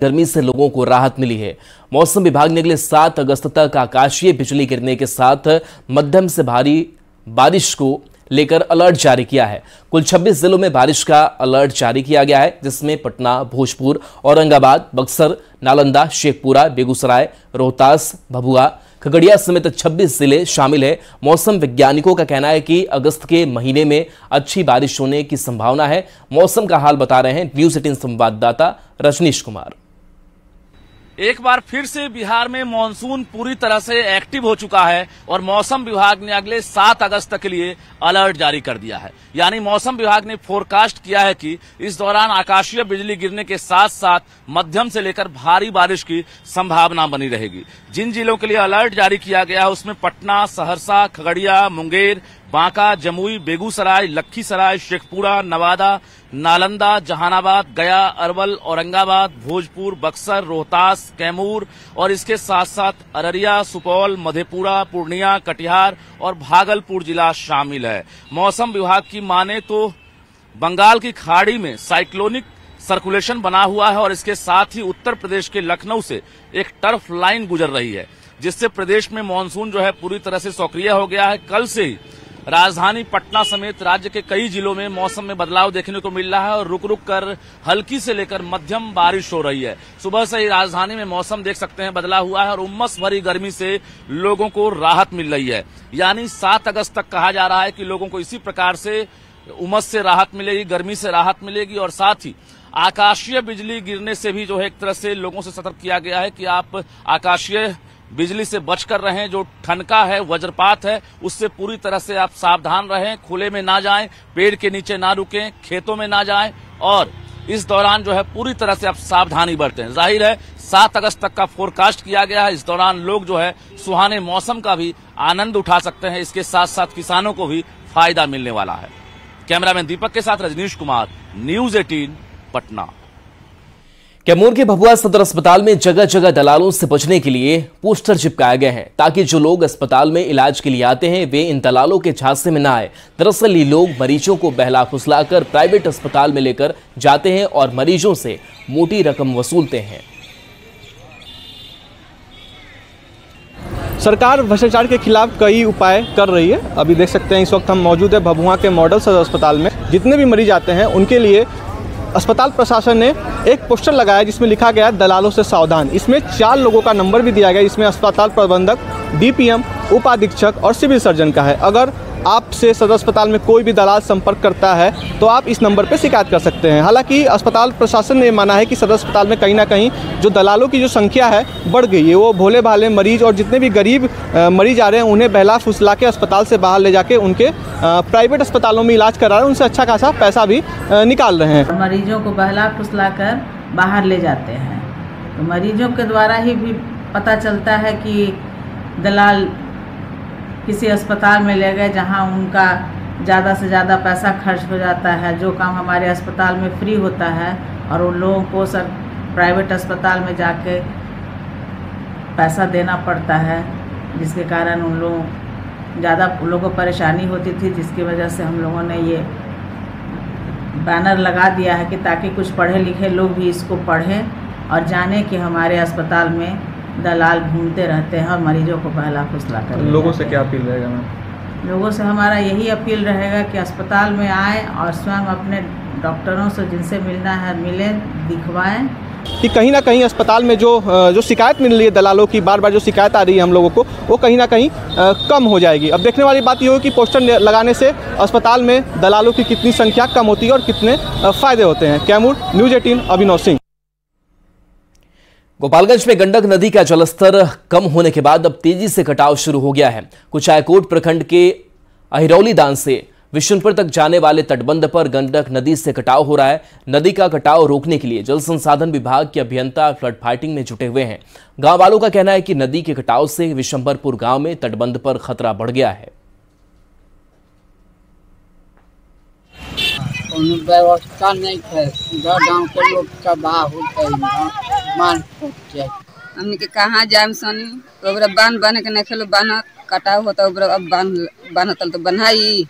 गर्मी से लोगों को राहत मिली है। मौसम विभाग ने अगले 7 अगस्त तक आकाशीय बिजली गिरने के साथ मध्यम से भारी बारिश को लेकर अलर्ट जारी किया है। कुल 26 जिलों में बारिश का अलर्ट जारी किया गया है, जिसमें पटना, भोजपुर, औरंगाबाद, बक्सर, नालंदा, शेखपुरा, बेगूसराय, रोहतास, भभुआ, खगड़िया समेत 26 जिले शामिल है। मौसम वैज्ञानिकों का कहना है कि अगस्त के महीने में अच्छी बारिश होने की संभावना है। मौसम का हाल बता रहे हैं न्यूज़ 18 संवाददाता रजनीश कुमार। एक बार फिर से बिहार में मानसून पूरी तरह से एक्टिव हो चुका है और मौसम विभाग ने अगले 7 अगस्त तक के लिए अलर्ट जारी कर दिया है। यानी मौसम विभाग ने फोरकास्ट किया है कि इस दौरान आकाशीय बिजली गिरने के साथ साथ मध्यम से लेकर भारी बारिश की संभावना बनी रहेगी। जिन जिलों के लिए अलर्ट जारी किया गया है उसमें पटना, सहरसा, खगड़िया, मुंगेर, बांका, जमुई, बेगूसराय, लखीसराय, शेखपुरा, नवादा, नालंदा, जहानाबाद, गया, अरवल, औरंगाबाद, भोजपुर, बक्सर, रोहतास, कैमूर और इसके साथ साथ अररिया, सुपौल, मधेपुरा, पूर्णिया, कटिहार और भागलपुर जिला शामिल है। मौसम विभाग की माने तो बंगाल की खाड़ी में साइक्लोनिक सर्कुलेशन बना हुआ है और इसके साथ ही उत्तर प्रदेश के लखनऊ से एक टर्फ लाइन गुजर रही है, जिससे प्रदेश में मानसून जो है पूरी तरह से सक्रिय हो गया है। कल से ही राजधानी पटना समेत राज्य के कई जिलों में मौसम में बदलाव देखने को मिल रहा है और रुक रुक कर हल्की से लेकर मध्यम बारिश हो रही है। सुबह से ही राजधानी में मौसम देख सकते हैं बदला हुआ है और उमस भरी गर्मी से लोगों को राहत मिल रही है। यानी 7 अगस्त तक कहा जा रहा है कि लोगों को इसी प्रकार से उमस से राहत मिलेगी, गर्मी से राहत मिलेगी और साथ ही आकाशीय बिजली गिरने से भी जो है एक तरह से लोगों से सतर्क किया गया है कि आप आकाशीय बिजली से बचकर रहें। जो ठनका है, वज्रपात है, उससे पूरी तरह से आप सावधान रहें। खुले में ना जाएं, पेड़ के नीचे ना रुकें, खेतों में ना जाएं और इस दौरान जो है पूरी तरह से आप सावधानी बरतें। जाहिर है 7 अगस्त तक का फोरकास्ट किया गया है। इस दौरान लोग जो है सुहाने मौसम का भी आनंद उठा सकते हैं। इसके साथ साथ किसानों को भी फायदा मिलने वाला है। कैमरामैन दीपक के साथ रजनीश कुमार, न्यूज़ 18 पटना। कैमूर के भभुआ सदर अस्पताल में जगह जगह दलालों से बचने के लिए पोस्टर चिपकाए गए हैं, ताकि जो लोग अस्पताल में इलाज के लिए आते हैं वे इन दलालों के झांसे में न आए। दरअसल ये लोग मरीजों को बहला फुसलाकर प्राइवेट अस्पताल में लेकर जाते हैं और मरीजों से मोटी रकम वसूलते हैं। सरकार भ्रष्टाचार के खिलाफ कई उपाय कर रही है। अभी देख सकते हैं इस वक्त हम मौजूद है भभुआ के मॉडल सदर अस्पताल में। जितने भी मरीज आते हैं उनके लिए अस्पताल प्रशासन ने एक पोस्टर लगाया जिसमें लिखा गया दलालों से सावधान। इसमें 4 लोगों का नंबर भी दिया गया। इसमें अस्पताल प्रबंधक, डीपीएम, उप अधीक्षक और सिविल सर्जन का है। अगर आपसे सदर अस्पताल में कोई भी दलाल संपर्क करता है तो आप इस नंबर पर शिकायत कर सकते हैं। हालांकि अस्पताल प्रशासन ने माना है कि सदर अस्पताल में कहीं ना कहीं जो दलालों की जो संख्या है बढ़ गई है। वो भोले भाले मरीज और जितने भी गरीब मरीज आ रहे हैं उन्हें बहला फुसला के अस्पताल से बाहर ले जाके उनके प्राइवेट अस्पतालों में इलाज करा रहे हैं, उनसे अच्छा खासा पैसा भी निकाल रहे हैं। मरीजों को बहला फुसला कर बाहर ले जाते हैं। तो मरीजों के द्वारा ही भी पता चलता है कि दलाल किसी अस्पताल में ले गए जहां उनका ज़्यादा से ज़्यादा पैसा खर्च हो जाता है। जो काम हमारे अस्पताल में फ्री होता है और उन लोगों को सर प्राइवेट अस्पताल में जाके पैसा देना पड़ता है, जिसके कारण उन लोगों को परेशानी होती थी, जिसकी वजह से हम लोगों ने ये बैनर लगा दिया है कि ताकि कुछ पढ़े लिखे लोग भी इसको पढ़ें और जाने कि हमारे अस्पताल में दलाल घूमते रहते हैं और मरीजों को बहला फुसला कर। लोगों से क्या अपील रहेगा मैम? लोगों से हमारा यही अपील रहेगा कि अस्पताल में आएँ और स्वयं अपने डॉक्टरों से जिनसे मिलना है मिलें, दिखवाएं। कि कहीं ना कहीं अस्पताल में जो शिकायत मिल रही है दलालों की, बार बार जो शिकायत आ रही है हम लोगों को, वो कहीं ना कहीं कम हो जाएगी। अब देखने वाली बात ये हो कि पोस्टर लगाने से अस्पताल में दलालों की कितनी संख्या कम होती है और कितने फ़ायदे होते हैं। कैमूर, न्यूज़ 18 अभिनव सिंह। गोपालगंज में गंडक नदी का जलस्तर कम होने के बाद अब तेजी से कटाव शुरू हो गया है। कुचायकोट प्रखंड के अहिरौली दान से विशुनपुर तक जाने वाले तटबंध पर गंडक नदी से कटाव हो रहा है। नदी का कटाव रोकने के लिए जल संसाधन विभाग के अभियंता फ्लड फाइटिंग में जुटे हुए हैं। गांव वालों का कहना है कि नदी के कटाव से विशंबरपुर गांव में तटबंध पर खतरा बढ़ गया है। व्यवस्था नहीं है, गाँव के लोग हमने के कहाँ जाए सनी तो बांध बने के नहीं खेलो, बांध कटाव होता अब बांध तो बनाई।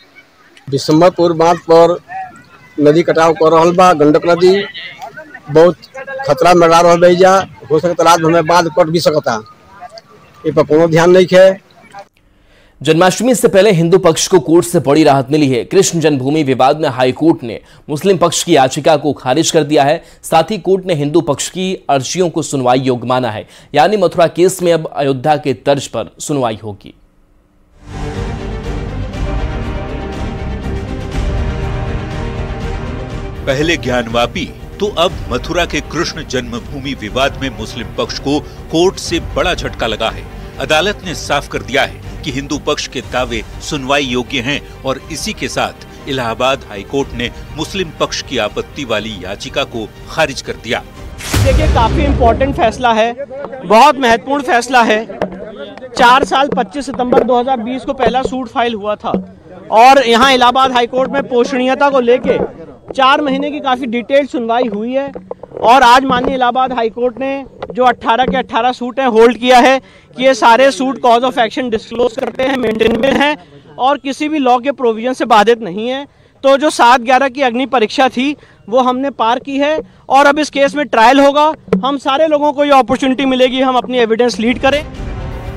विशंबरपुर बांध पर नदी कटाव कर रहा बा। गंडक नदी बहुत खतरा में लगा रहा भैया, हो सकता रात में बाद कट भी सकता, ये पर कोनो ध्यान नहीं है। जन्माष्टमी से पहले हिंदू पक्ष को कोर्ट से बड़ी राहत मिली है। कृष्ण जन्मभूमि विवाद में हाई कोर्ट ने मुस्लिम पक्ष की याचिका को खारिज कर दिया है। साथ ही कोर्ट ने हिंदू पक्ष की अर्जियों को सुनवाई योग्य माना है, यानी मथुरा केस में अब अयोध्या के तर्ज पर सुनवाई होगी। पहले ज्ञानवापी तो अब मथुरा के कृष्ण जन्मभूमि विवाद में मुस्लिम पक्ष को कोर्ट से बड़ा झटका लगा है। अदालत ने साफ कर दिया है कि हिंदू पक्ष के दावे सुनवाई योग्य हैं और इसी के साथ इलाहाबाद हाईकोर्ट ने मुस्लिम पक्ष की आपत्ति वाली याचिका को खारिज कर दिया। देखिए, काफी इम्पोर्टेंट फैसला है, बहुत महत्वपूर्ण फैसला है। 4 साल 25 सितंबर 2020 को पहला सूट फाइल हुआ था और यहाँ इलाहाबाद हाईकोर्ट में पोषणीयता को लेके 4 महीने की काफी डिटेल्ड सुनवाई हुई है और आज माननीय इलाहाबाद हाईकोर्ट ने जो 18 के 18 सूट हैं होल्ड किया है कि ये सारे suit cause of action disclose करते हैं, मेंटेनेबल हैं और किसी भी लॉ के प्रोविजन से बाधित नहीं है। तो जो 7/11 की अग्नि परीक्षा थी वो हमने पार की है और अब इस केस में ट्रायल होगा। हम सारे लोगों को ये अपॉर्चुनिटी मिलेगी हम अपनी एविडेंस लीड करें।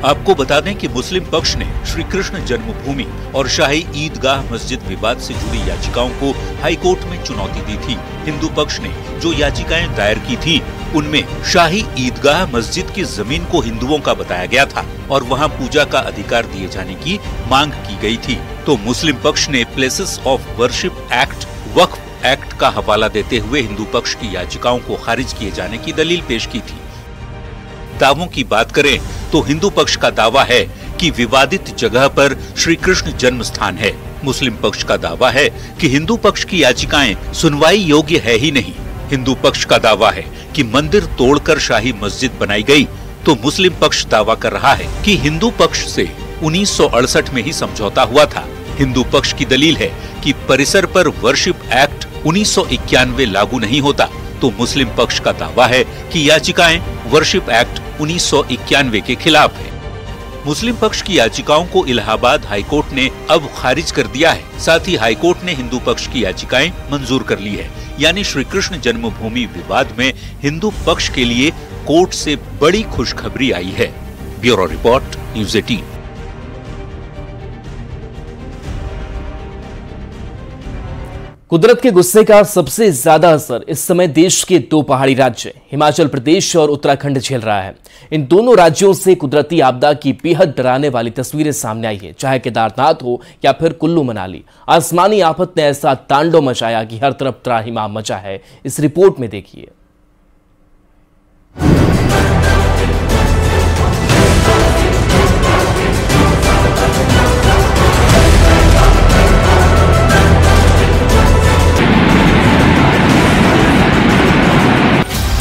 आपको बता दें कि मुस्लिम पक्ष ने श्री कृष्ण जन्मभूमि और शाही ईदगाह मस्जिद विवाद से जुड़ी याचिकाओं को हाईकोर्ट में चुनौती दी थी। हिंदू पक्ष ने जो याचिकाएं दायर की थी उनमें शाही ईदगाह मस्जिद की जमीन को हिंदुओं का बताया गया था और वहां पूजा का अधिकार दिए जाने की मांग की गई थी। तो मुस्लिम पक्ष ने places of worship act, Waqf act का हवाला देते हुए हिंदू पक्ष की याचिकाओं को खारिज किए जाने की दलील पेश की थी। दावों की बात करें तो हिंदू पक्ष का दावा है कि विवादित जगह पर श्री कृष्ण जन्म स्थान है। मुस्लिम पक्ष का दावा है कि हिंदू पक्ष की याचिकाएं सुनवाई योग्य है ही नहीं। हिंदू पक्ष का दावा है कि मंदिर तोड़कर शाही मस्जिद बनाई गई, तो मुस्लिम पक्ष दावा कर रहा है कि हिंदू पक्ष से 1968 में ही समझौता हुआ था। हिंदू पक्ष की दलील है कि परिसर पर वर्शिप एक्ट 1991 लागू नहीं होता, तो मुस्लिम पक्ष का दावा है कि याचिकाएं वर्शिप एक्ट 1991 के खिलाफ है। मुस्लिम पक्ष की याचिकाओं को इलाहाबाद हाईकोर्ट ने अब खारिज कर दिया है। साथ ही हाईकोर्ट ने हिंदू पक्ष की याचिकाएं मंजूर कर ली है, यानी श्री कृष्ण जन्मभूमि विवाद में हिंदू पक्ष के लिए कोर्ट से बड़ी खुशखबरी आई है। Bureau report, news 18। कुदरत के गुस्से का सबसे ज्यादा असर इस समय देश के 2 पहाड़ी राज्य हिमाचल प्रदेश और उत्तराखंड झेल रहा है। इन दोनों राज्यों से कुदरती आपदा की बेहद डराने वाली तस्वीरें सामने आई है, चाहे केदारनाथ हो या फिर कुल्लू मनाली। आसमानी आफत ने ऐसा तांडव मचाया कि हर तरफ त्राहिमाम मचा है। इस रिपोर्ट में देखिए।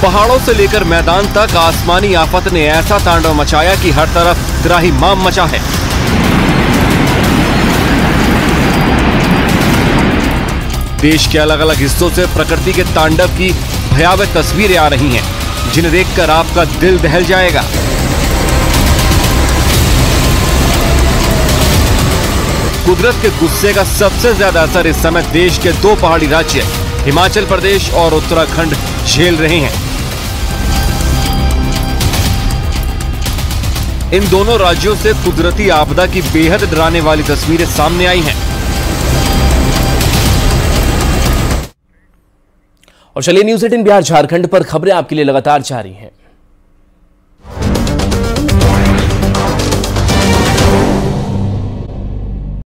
पहाड़ों से लेकर मैदान तक आसमानी आफत ने ऐसा तांडव मचाया कि हर तरफ त्राहिमाम मचा है। देश के अलग अलग हिस्सों से प्रकृति के तांडव की भयावह तस्वीरें आ रही हैं, जिन्हें देखकर आपका दिल दहल जाएगा। कुदरत के गुस्से का सबसे ज्यादा असर इस समय देश के 2 पहाड़ी राज्य हिमाचल प्रदेश और उत्तराखंड झेल रहे हैं। इन दोनों राज्यों से कुदरती आपदा की बेहद डराने वाली तस्वीरें सामने आई हैं। और चलिए न्यूज़ 18 बिहार झारखंड पर खबरें आपके लिए लगातार जारी हैं।